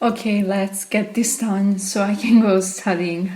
Okay, let's get this done so I can go studying.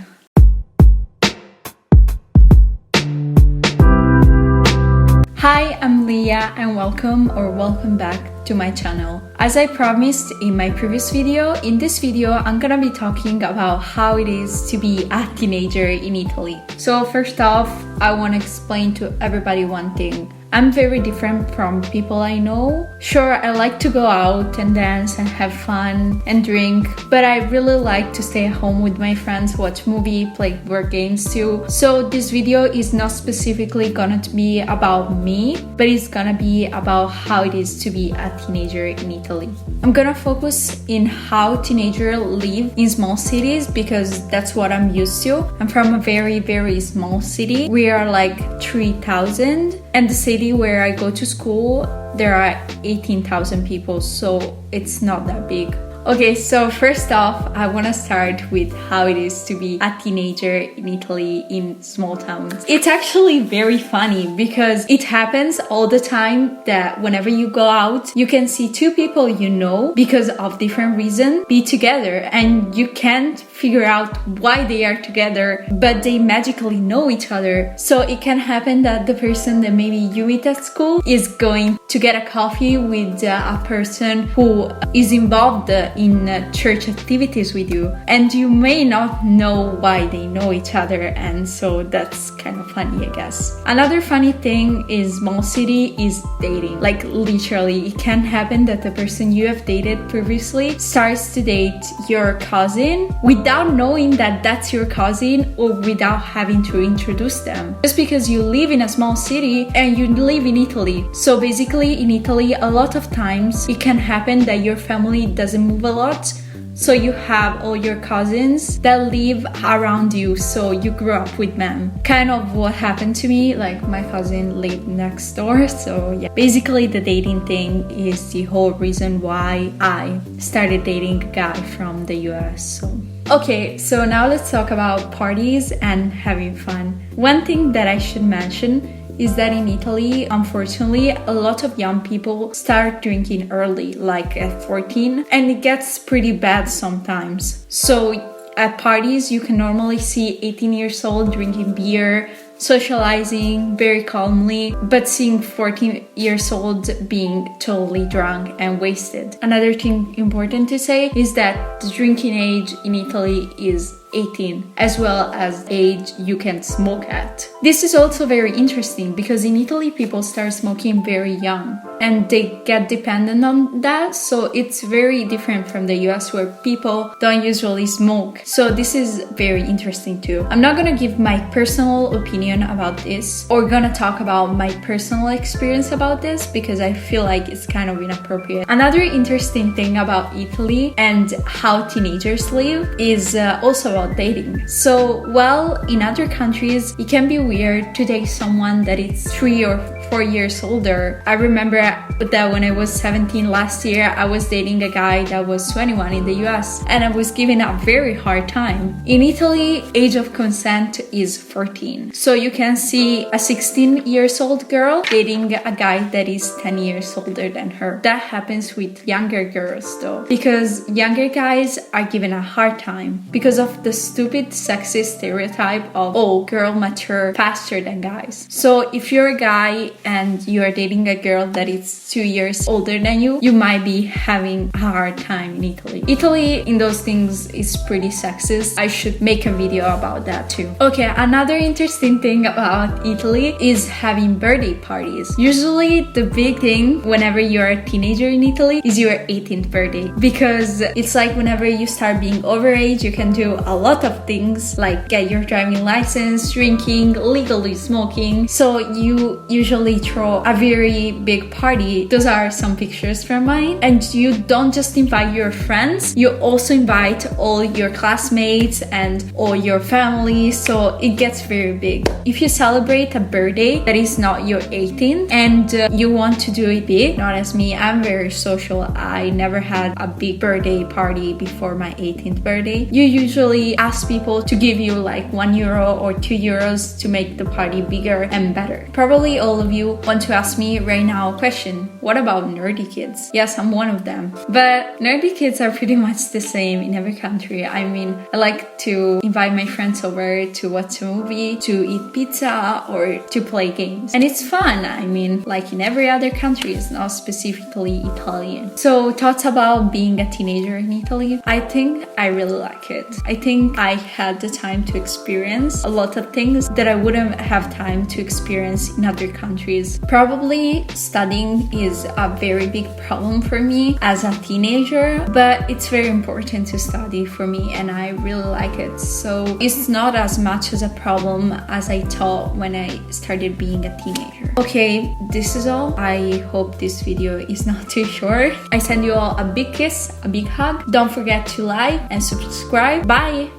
Hi, I'm Leah and welcome back to my channel. As I promised in my previous video, in this video I'm gonna be talking about how it is to be a teenager in Italy. So first off, I want to explain to everybody one thing. I'm very different from people I know. Sure, I like to go out and dance and have fun and drink, but I really like to stay at home with my friends, watch movie, play board games too. So this video is not specifically gonna be about me, but it's gonna be about how it is to be a teenager in Italy. I'm gonna focus in how teenagers live in small cities because that's what I'm used to. I'm from a very small city. We are like 3,000, and the city where I go to school, there are 18,000 people, so it's not that big. Okay, so first off, I want to start with how it is to be a teenager in Italy in small towns. It's actually very funny because it happens all the time that whenever you go out, you can see two people you know because of different reasons be together and you can't figure out why they are together, but they magically know each other. So it can happen that the person that maybe you meet at school is going to get a coffee with a person who is involved in church activities with you, and you may not know why they know each other, and so that's kind of funny, I guess. Another funny thing is small city is dating. Like literally, it can happen that the person you have dated previously starts to date your cousin without knowing that that's your cousin or without having to introduce them. Just because you live in a small city and you live in Italy. So basically in Italy, a lot of times it can happen that your family doesn't move a lot. So you have all your cousins that live around you, so you grew up with them. Kind of what happened to me, like my cousin lived next door, so yeah. Basically the dating thing is the whole reason why I started dating a guy from the US. Okay, so now let's talk about parties and having fun. One thing that I should mention is that in Italy, unfortunately, a lot of young people start drinking early, like at 14, and it gets pretty bad sometimes. So at parties, you can normally see 18 years old drinking beer, socializing very calmly, but seeing 14 years old being totally drunk and wasted. Another thing important to say is that the drinking age in Italy is 18, as well as age you can smoke at. This is also very interesting because in Italy people start smoking very young and they get dependent on that, so it's very different from the US where people don't usually smoke. So this is very interesting too. I'm not gonna give my personal opinion about this or gonna talk about my personal experience about this because I feel like it's kind of inappropriate. Another interesting thing about Italy and how teenagers live is also about dating. So while in other countries it can be weird to date someone that is 3 or 4 years older. I remember that when I was 17 last year, I was dating a guy that was 21 in the US and I was given a very hard time. In Italy, age of consent is 14. So you can see a 16 years old girl dating a guy that is 10 years older than her. That happens with younger girls though, because younger guys are given a hard time because of the stupid sexist stereotype of, oh, girl mature faster than guys. So if you're a guy and you are dating a girl that is 2 years older than you might be having a hard time in Italy. Italy in those things is pretty sexist. I should make a video about that too. Okay, another interesting thing about Italy is having birthday parties. Usually the big thing whenever you're a teenager in Italy is your 18th birthday, because it's like whenever you start being overage, you can do a lot of things like get your driving license, drinking, legally smoking. So you usually throw a very big party. Those are some pictures from mine. And you don't just invite your friends, you also invite all your classmates and all your family. So it gets very big. If you celebrate a birthday that is not your 18th and you want to do it big, not as me, I'm very social. I never had a big birthday party before my 18th birthday. You usually ask people to give you like €1 or €2 to make the party bigger and better. Probably all of you you want to ask me right now a question. What about nerdy kids? Yes, I'm one of them. But nerdy kids are pretty much the same in every country. I mean, I like to invite my friends over to watch a movie, to eat pizza, or to play games. And it's fun. I mean, like in every other country, it's not specifically Italian. So thoughts about being a teenager in Italy? I think I really like it. I think I had the time to experience a lot of things that I wouldn't have time to experience in other countries. Probably studying is a very big problem for me as a teenager, but it's very important to study for me and I really like it. So it's not as much as a problem as I thought when I started being a teenager. Okay, this is all. I hope this video is not too short. I send you all a big kiss, a big hug. Don't forget to like and subscribe. Bye!